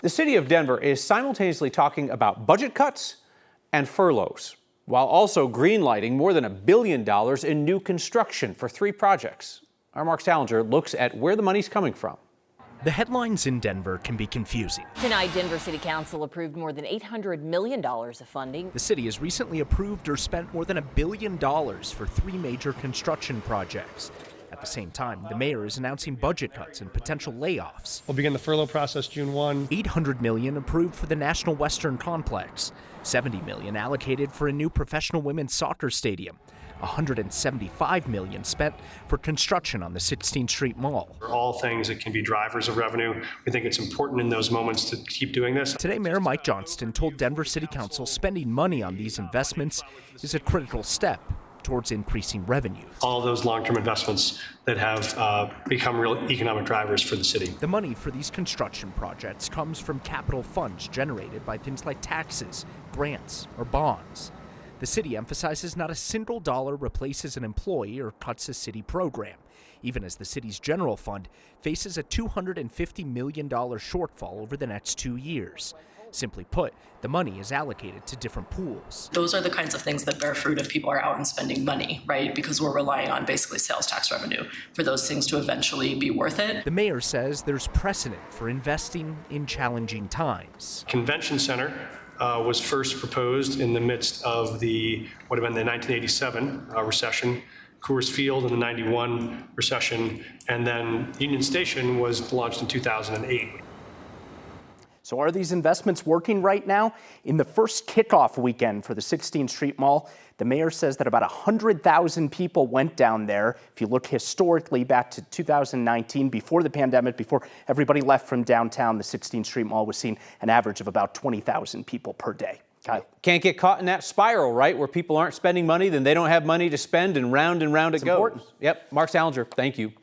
The city of Denver is simultaneously talking about budget cuts and furloughs, while also greenlighting more than $1 billion in new construction for 3 projects. Our Mark Salinger looks at where the money's coming from. The headlines in Denver can be confusing. Tonight, Denver City Council approved more than $800 million of funding. The city has recently approved or spent more than $1 billion for 3 major construction projects. At the same time, the mayor is announcing budget cuts and potential layoffs. We'll begin the furlough process June 1. $800 million approved for the National Western Complex. $70 million allocated for a new professional women's soccer stadium. $175 million spent for construction on the 16th Street Mall. All things that can be drivers of revenue. We think it's important in those moments to keep doing this. Today, Mayor Mike Johnston told Denver City Council spending money on these investments is a critical step towards increasing revenue. All those long-term investments that have become real economic drivers for the city. The money for these construction projects comes from capital funds generated by things like taxes, grants, or bonds. The city emphasizes not a single dollar replaces an employee or cuts a city program, even as the city's general fund faces a $250 million shortfall over the next 2 years. Simply put, the money is allocated to different pools. Those are the kinds of things that bear fruit if people are out and spending money, right? Because we're relying on basically sales tax revenue for those things to eventually be worth it. The mayor says there's precedent for investing in challenging times. Convention Center was first proposed in the midst of the, what had been the 1987 recession, Coors Field in the 91 recession, and then Union Station was launched in 2008. So are these investments working right now? In the first kickoff weekend for the 16th Street Mall, the mayor says that about 100,000 people went down there. If you look historically back to 2019, before the pandemic, before everybody left from downtown, the 16th Street Mall was seeing an average of about 20,000 people per day. Kyle. Can't get caught in that spiral, right? Where people aren't spending money, then they don't have money to spend, and round it goes. Important. Yep. Mark Salinger, thank you.